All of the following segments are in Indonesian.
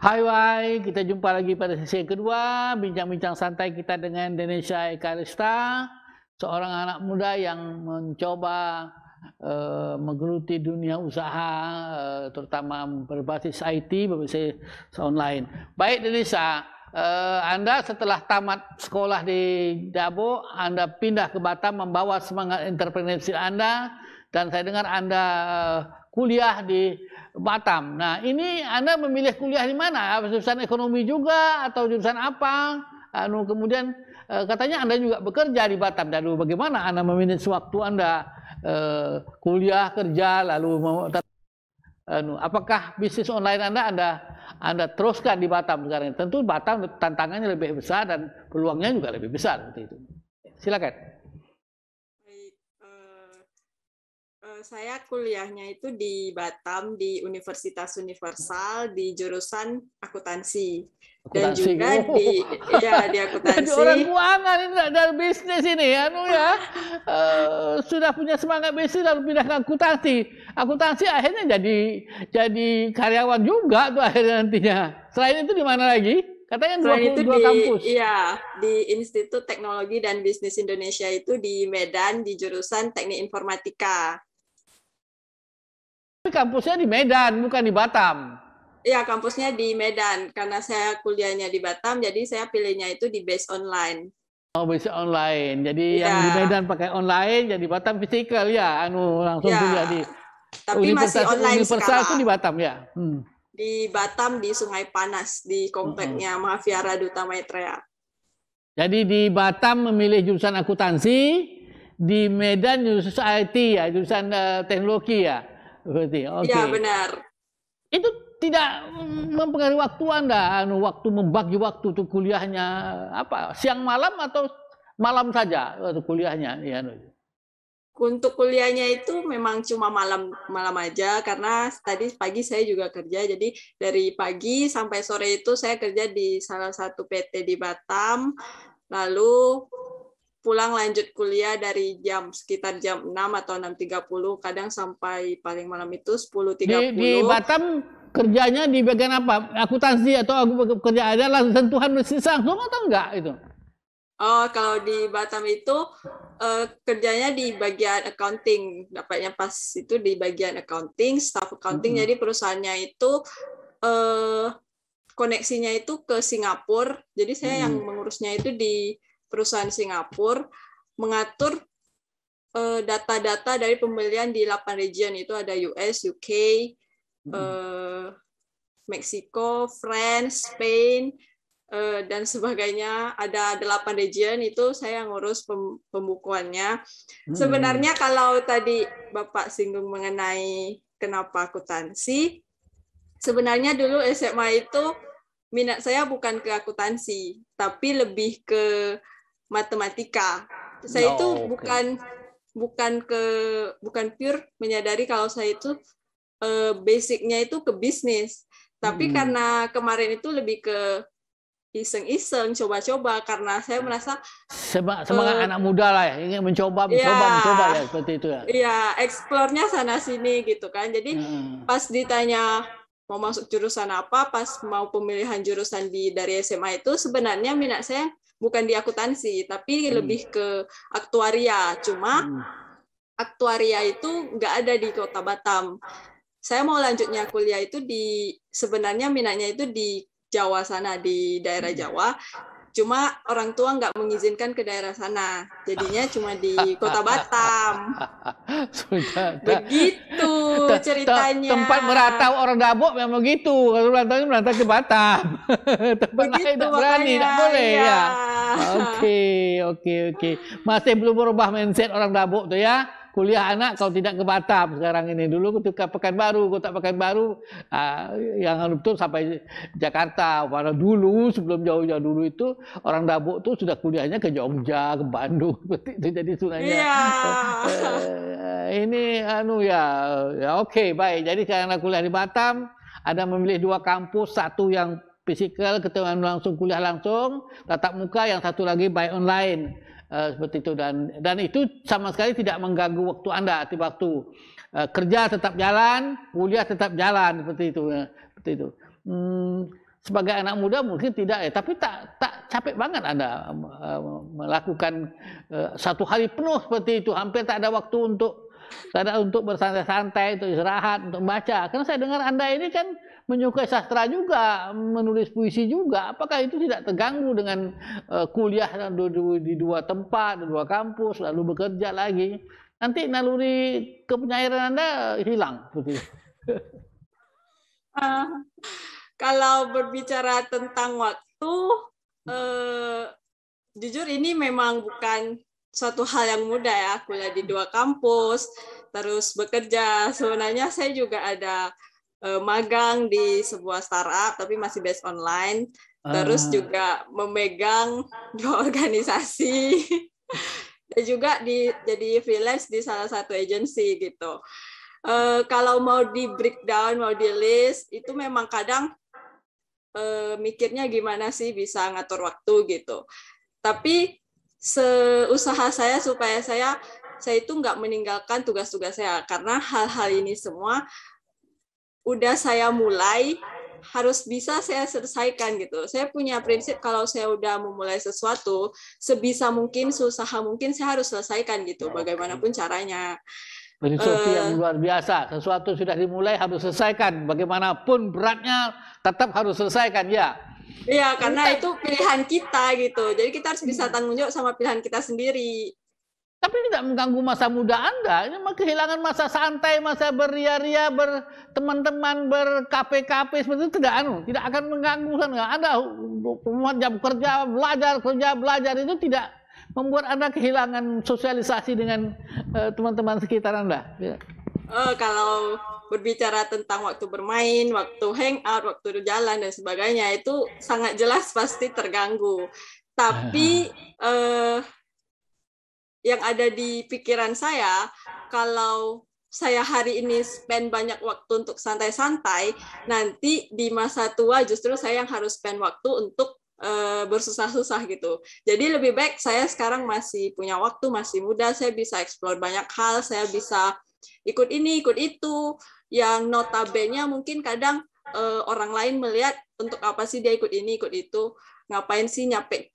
Hai, kita jumpa lagi pada sesi yang kedua, bincang-bincang santai kita dengan Denisha Eka Rista, seorang anak muda yang mencoba menggeluti dunia usaha, terutama berbasis IT, berbasis online. Baik Denisha, Anda setelah tamat sekolah di Dabo, Anda pindah ke Batam membawa semangat entrepreneurship Anda, dan saya dengar Anda kuliah di Batam. Nah, ini Anda memilih kuliah di mana? Jurusan ekonomi juga atau jurusan apa? Kemudian katanya Anda juga bekerja di Batam. Lalu bagaimana Anda memilih waktu Anda kuliah, kerja, lalu apakah bisnis online Anda teruskan di Batam sekarang? Tentu Batam tantangannya lebih besar dan peluangnya juga lebih besar seperti itu. Silakan. Saya kuliahnya itu di Batam di Universitas Universal di jurusan akuntansi dan juga di akuntansi. Jadi orang keuangan ini dari bisnis ini sudah punya semangat bisnis lalu pindah ke akuntansi. Akuntansi akhirnya jadi karyawan juga tuh akhirnya nantinya. Selain itu di mana lagi? Katanya dua kampus. Iya, di Institut Teknologi dan Bisnis Indonesia itu di Medan di jurusan Teknik Informatika. Kampusnya di Medan, bukan di Batam. Iya, kampusnya di Medan. Karena saya kuliahnya di Batam, jadi saya pilihnya itu di base online. Oh, base online. Jadi yang di Medan pakai online, jadi Batam physical ya, langsung kuliah di. Tapi masih online Universal itu di Batam ya. Di Batam di Sungai Panas di kompleknya Mahaviara Duta Maitreya. Jadi di Batam memilih jurusan akuntansi, di Medan jurusan IT ya, jurusan teknologi ya. Berarti, okay. Iya benar. Itu tidak mempengaruhi waktu Anda, waktu membagi waktu untuk kuliahnya apa? Siang malam atau malam saja untuk kuliahnya? Ya. Untuk kuliahnya itu memang cuma malam aja karena tadi pagi saya juga kerja, jadi dari pagi sampai sore itu saya kerja di salah satu PT di Batam, lalu pulang lanjut kuliah dari sekitar jam 6 atau 6.30, kadang sampai paling malam itu 10.30. Di Batam kerjanya di bagian apa? Akuntansi atau kerja ada langsung sentuhan bisnis langsung atau enggak itu? Oh, kalau di Batam itu kerjanya di bagian accounting, dapatnya pas itu di bagian accounting, staff accounting. Jadi perusahaannya itu koneksinya itu ke Singapura. Jadi saya yang mengurusnya itu di perusahaan Singapura, mengatur data-data dari pembelian di 8 region, itu ada US, UK, Meksiko, France, Spain, dan sebagainya. Ada 8 region, itu saya ngurus pembukuannya. Sebenarnya kalau tadi Bapak singgung mengenai kenapa akuntansi, sebenarnya dulu SMA itu minat saya bukan ke akuntansi, tapi lebih ke matematika. Saya itu bukan pure menyadari kalau saya itu basicnya itu ke bisnis. Tapi karena kemarin itu lebih ke iseng-iseng, coba-coba, karena saya merasa semangat anak muda lah ya, ingin mencoba ya seperti itu ya. Iya, explore-nya sana sini gitu kan. Jadi pas ditanya mau masuk jurusan apa, pas mau pemilihan jurusan dari SMA itu sebenarnya minat saya bukan di akuntansi, tapi lebih ke aktuaria. Cuma aktuaria itu nggak ada di Kota Batam. Saya mau lanjutnya kuliah itu sebenarnya minatnya itu di Jawa sana, di daerah Jawa. Cuma orang tua nggak mengizinkan ke daerah sana, jadinya cuma di Kota Batam. Begitu ceritanya. Tempat merantau orang Dabo memang begitu. Kalau merantau ke Batam. Tempat lain tidak berani, tidak boleh ya. Oke. Masih belum berubah mindset orang Dabo tuh ya. Kuliah anak kalau tidak ke Batam sekarang ini. Dulu ketika Pekanbaru, Kota Pekanbaru, yang betul sampai Jakarta. Pada dulu sebelum jauh-jauh dulu itu orang Dabo tuh sudah kuliahnya ke Jogja, ke Bandung seperti itu. Jadi sebenarnya ini oke, baik. Jadi karena kuliah di Batam, ada memilih 2 kampus, satu yang fisikal, ketemu langsung, kuliah langsung, tatap muka, yang satu lagi by online. Seperti itu, dan itu sama sekali tidak mengganggu waktu Anda. Waktu kerja tetap jalan, kuliah tetap jalan, seperti itu. sebagai anak muda mungkin tidak ya, tapi tak capek banget Anda melakukan satu hari penuh seperti itu, hampir tak ada waktu untuk bersantai-santai, untuk istirahat, untuk membaca. Karena saya dengar Anda ini kan menyukai sastra juga, menulis puisi juga. Apakah itu tidak terganggu dengan kuliah di dua tempat, di dua kampus, lalu bekerja lagi? Nanti naluri kepenyairan Anda hilang. Kalau berbicara tentang waktu, jujur ini memang bukan suatu hal yang mudah ya, kuliah di dua kampus, terus bekerja. Sebenarnya saya juga ada magang di sebuah startup, tapi masih based online. Terus juga memegang dua organisasi, dan juga jadi freelance di salah satu agensi gitu. Kalau mau di breakdown, mau di list, itu memang kadang mikirnya gimana sih bisa ngatur waktu gitu. Tapi seusaha saya supaya saya itu nggak meninggalkan tugas-tugas saya, karena hal-hal ini semua udah saya mulai harus bisa saya selesaikan gitu. Saya punya prinsip kalau saya udah memulai sesuatu, sebisa mungkin, seusaha mungkin saya harus selesaikan gitu, bagaimanapun caranya. Filosofi yang luar biasa. Sesuatu sudah dimulai harus selesaikan. Bagaimanapun beratnya tetap harus selesaikan ya. Iya, karena itu pilihan kita gitu. Jadi kita harus bisa tanggung jawab sama pilihan kita sendiri. Tapi tidak mengganggu masa muda Anda. Ini kehilangan masa santai, masa beria-ria, berteman-teman, berkafe-kafe seperti itu tidak akan mengganggu kan? Anda jam kerja, belajar itu tidak membuat Anda kehilangan sosialisasi dengan teman-teman sekitar Anda. Ya. Kalau berbicara tentang waktu bermain, waktu hangout, waktu jalan dan sebagainya, itu sangat jelas pasti terganggu. Tapi yang ada di pikiran saya, kalau saya hari ini spend banyak waktu untuk santai-santai, nanti di masa tua justru saya yang harus spend waktu untuk bersusah-susah gitu. Jadi lebih baik saya sekarang masih punya waktu, masih muda, saya bisa explore banyak hal, saya bisa ikut ini, ikut itu, yang notabene mungkin kadang orang lain melihat untuk apa sih dia ikut ini, ikut itu, ngapain sih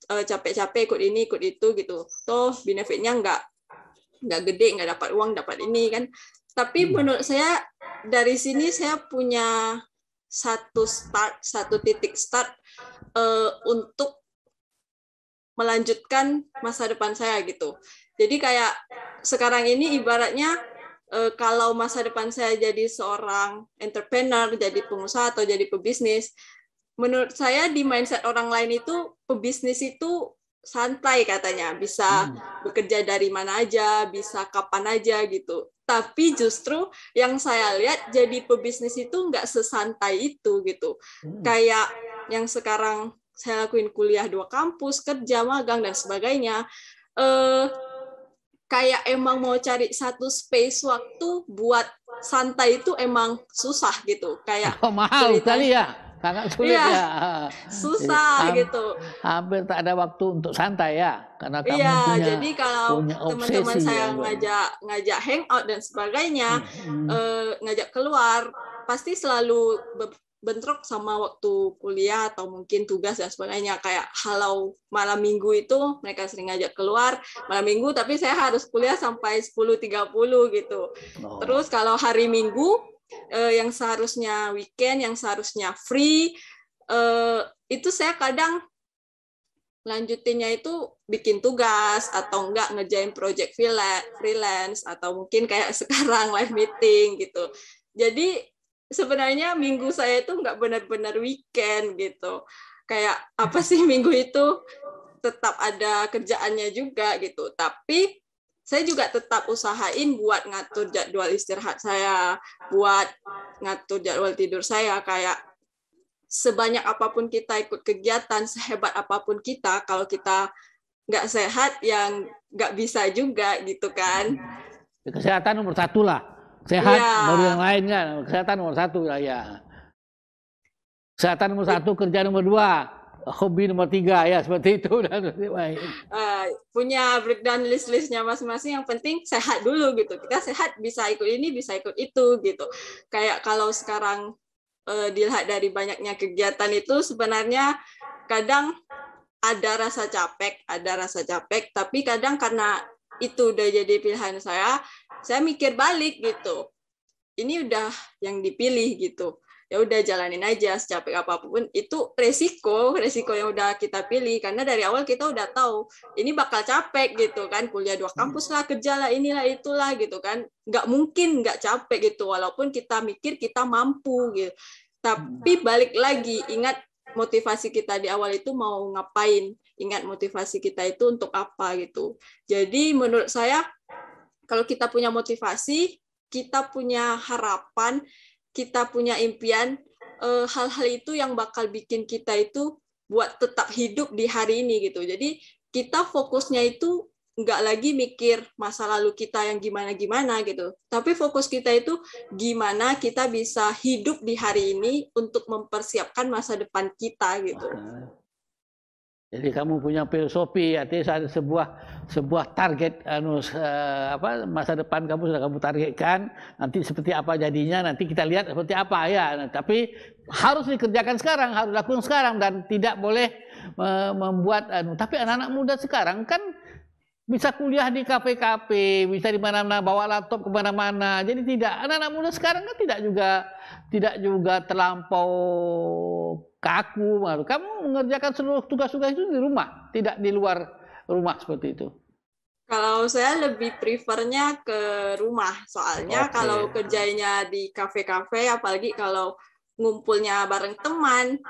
capek-capek ikut ini, ikut itu gitu. Toh benefitnya nggak gede, nggak dapat uang, dapat ini kan. Tapi menurut saya dari sini saya punya satu titik start untuk melanjutkan masa depan saya gitu. Jadi kayak sekarang ini ibaratnya kalau masa depan saya jadi seorang entrepreneur, jadi pengusaha atau jadi pebisnis, menurut saya di mindset orang lain itu pebisnis itu santai katanya, bisa bekerja dari mana aja, bisa kapan aja gitu. Tapi justru yang saya lihat jadi pebisnis itu nggak sesantai itu gitu. Kayak yang sekarang saya lakuin kuliah 2 kampus, kerja, magang, dan sebagainya, kayak emang mau cari satu space waktu buat santai itu emang susah gitu. Kayak mahal sekali ya, sangat sulit ya. Susah jadi, gitu. Hampir tak ada waktu untuk santai ya, karena kamu jadi kalau teman-teman saya ngajak hangout dan sebagainya, ngajak keluar, pasti selalu bentrok sama waktu kuliah atau mungkin tugas dan sebagainya. Kayak halau malam minggu itu mereka sering ngajak keluar malam minggu, tapi saya harus kuliah sampai 10.30 gitu. Terus kalau hari Minggu yang seharusnya weekend, yang seharusnya free, itu saya kadang lanjutinnya itu bikin tugas atau enggak ngerjain project freelance atau mungkin kayak sekarang live meeting gitu. Jadi sebenarnya minggu saya itu nggak benar-benar weekend gitu. Kayak apa sih minggu itu tetap ada kerjaannya juga gitu. Tapi saya juga tetap usahain buat ngatur jadwal istirahat saya, buat ngatur jadwal tidur saya. Kayak sebanyak apapun kita ikut kegiatan, sehebat apapun kita, kalau kita nggak sehat, yang nggak bisa juga gitu kan. Kesehatan nomor 1 lah. Sehat baru yang lain kan. Kesehatan nomor 1 lah ya. Kesehatan nomor 1, kerja nomor 2, hobi nomor 3 ya, seperti itu. Punya breakdown list-listnya masing-masing. Yang penting sehat dulu gitu. Kita sehat bisa ikut ini, bisa ikut itu gitu. Kayak kalau sekarang dilihat dari banyaknya kegiatan itu sebenarnya kadang ada rasa capek, tapi kadang karena itu udah jadi pilihan saya mikir balik gitu. Ini udah yang dipilih gitu. Ya udah jalanin aja secapek apapun, itu resiko yang udah kita pilih karena dari awal kita udah tahu ini bakal capek gitu kan, kuliah 2 kampus lah, kerja lah, inilah itulah gitu kan, nggak mungkin nggak capek gitu walaupun kita mikir kita mampu gitu. Tapi balik lagi, ingat motivasi kita di awal itu mau ngapain, ingat motivasi kita itu untuk apa gitu. Jadi menurut saya kalau kita punya motivasi, kita punya harapan, kita punya impian, hal-hal itu yang bakal bikin kita itu buat tetap hidup di hari ini gitu. Jadi kita fokusnya itu nggak lagi mikir masa lalu kita yang gimana-gimana gitu. Tapi fokus kita itu gimana kita bisa hidup di hari ini untuk mempersiapkan masa depan kita gitu. Jadi kamu punya filosofi, artinya ada sebuah target masa depan kamu sudah kamu targetkan, nanti seperti apa jadinya, nanti kita lihat seperti apa ya. Nah, tapi harus dikerjakan sekarang, harus dilakukan sekarang dan tidak boleh membuat tapi anak-anak muda sekarang kan bisa kuliah di kafe-kafe, bisa di mana-mana, bawa laptop kemana-mana. Jadi anak-anak muda sekarang kan tidak juga terlampau kaku. Kamu mengerjakan seluruh tugas-tugas itu di rumah, tidak di luar rumah seperti itu. Kalau saya lebih prefernya ke rumah, soalnya kalau kerjanya di kafe-kafe, apalagi kalau ngumpulnya bareng teman,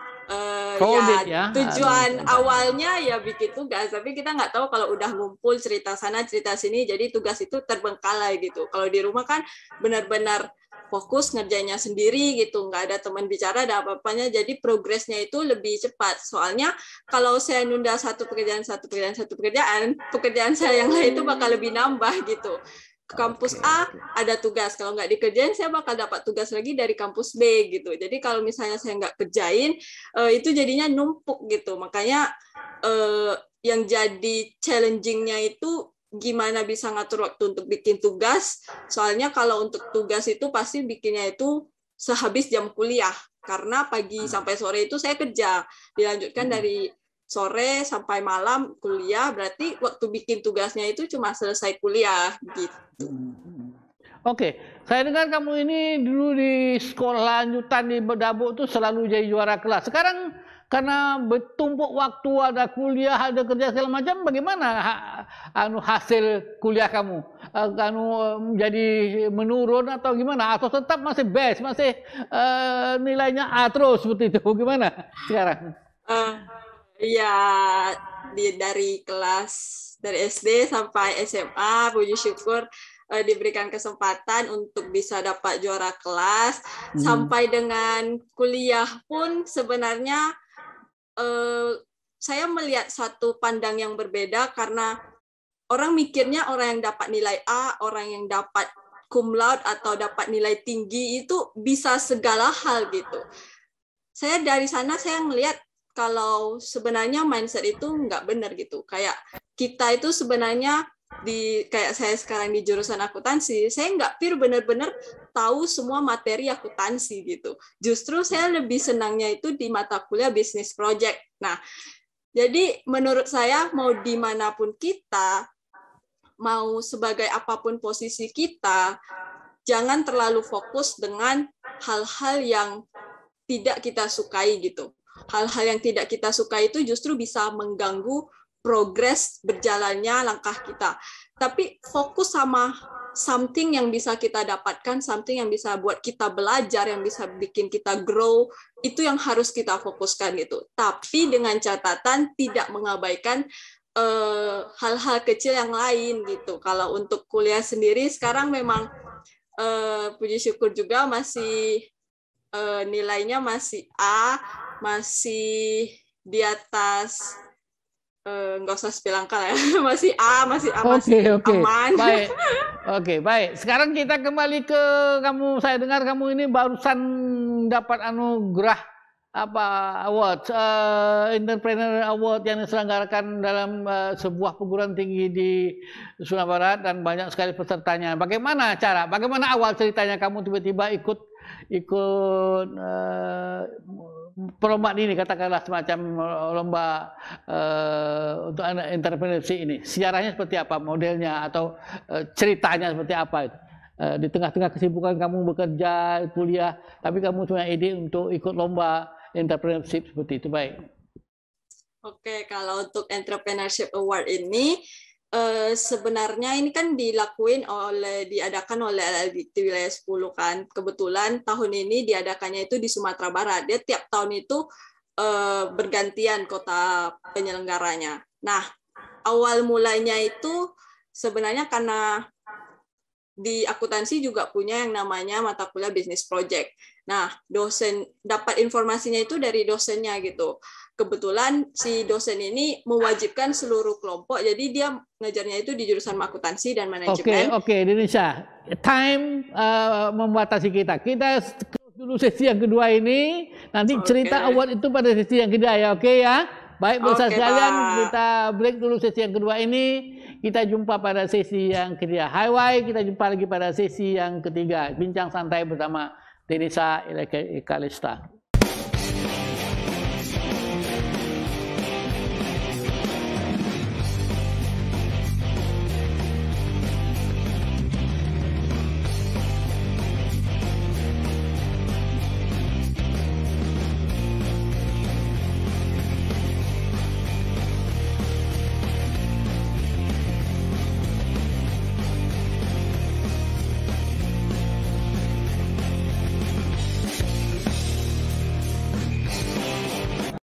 tujuan awalnya ya bikin tugas, tapi kita nggak tahu kalau udah ngumpul cerita sana cerita sini, jadi tugas itu terbengkalai gitu. Kalau di rumah kan benar-benar fokus ngerjainnya sendiri gitu, nggak ada teman bicara, ada apa-apanya, jadi progresnya itu lebih cepat. Soalnya kalau saya nunda satu pekerjaan saya yang lain itu bakal lebih nambah gitu. Kampus A ada tugas, kalau nggak dikerjain saya bakal dapat tugas lagi dari kampus B gitu. Jadi kalau misalnya saya nggak kerjain, itu jadinya numpuk gitu. Makanya yang jadi challenging-nya itu gimana bisa ngatur waktu untuk bikin tugas. Soalnya kalau untuk tugas itu pasti bikinnya itu sehabis jam kuliah. Karena pagi sampai sore itu saya kerja, dilanjutkan dari sore sampai malam kuliah, berarti waktu bikin tugasnya itu cuma selesai kuliah gitu. Oke, saya dengar kamu ini dulu di sekolah lanjutan di Bedabuk itu selalu jadi juara kelas. Sekarang karena bertumpuk waktu, ada kuliah, ada kerja segala macam, bagaimana hasil kuliah kamu? Jadi menurun atau gimana? Atau tetap masih best, masih nilainya A terus seperti itu? Gimana sekarang? Ya, dari SD sampai SMA, puji syukur diberikan kesempatan untuk bisa dapat juara kelas. Sampai dengan kuliah pun sebenarnya saya melihat satu pandang yang berbeda, karena orang mikirnya orang yang dapat nilai A, orang yang dapat cum laude atau dapat nilai tinggi itu bisa segala hal gitu. Saya dari sana saya melihat kalau sebenarnya mindset itu nggak benar gitu. Kayak kita itu sebenarnya kayak saya sekarang di jurusan akuntansi, saya nggak benar-benar tahu semua materi akuntansi gitu. Justru saya lebih senangnya itu di mata kuliah business project. Nah, jadi menurut saya mau dimanapun kita, mau sebagai apapun posisi kita, jangan terlalu fokus dengan hal-hal yang tidak kita sukai gitu. Hal-hal yang tidak kita suka itu justru bisa mengganggu progres berjalannya langkah kita. Tapi fokus sama something yang bisa kita dapatkan, something yang bisa buat kita belajar, yang bisa bikin kita grow, itu yang harus kita fokuskan gitu. Tapi dengan catatan tidak mengabaikan hal-hal kecil yang lain gitu. Kalau untuk kuliah sendiri sekarang memang puji syukur juga masih nilainya masih A, masih di atas, nggak usah spill angka ya, masih A, masih aman. Baik. Sekarang kita kembali ke kamu. Saya dengar kamu ini barusan dapat anugerah award, entrepreneur award yang diselenggarakan dalam sebuah perguruan tinggi di Sumatera Barat dan banyak sekali pesertanya. Bagaimana awal ceritanya kamu tiba-tiba ikut perlombaan ini, katakanlah semacam lomba untuk entrepreneurship ini? Sejarahnya seperti apa, modelnya atau ceritanya seperti apa itu? Di tengah-tengah kesibukan kamu bekerja, kuliah, tapi kamu punya ide untuk ikut lomba entrepreneurship seperti itu. Baik. Oke, kalau untuk entrepreneurship award ini sebenarnya ini kan diadakan oleh LLDT wilayah 10 kan. Kebetulan tahun ini diadakannya itu di Sumatera Barat. Dia tiap tahun itu bergantian kota penyelenggaranya. Nah, awal mulanya itu sebenarnya karena di akuntansi juga punya yang namanya mata kuliah business project. Nah, dosen dapat informasinya itu dari dosennya gitu. Kebetulan si dosen ini mewajibkan seluruh kelompok, jadi dia ngajarnya itu di jurusan akuntansi dan manajemen. Oke, Indonesia. Time membatasi kita. Kita dulu sesi yang kedua ini, nanti cerita award itu pada sesi yang kedua ya, oke ya. Baik, pemirsa sekalian, kita break dulu sesi yang kedua ini. Kita jumpa pada sesi yang ketiga. Highway, kita jumpa lagi pada sesi yang ketiga. Bincang santai bersama Denisa Ekalista.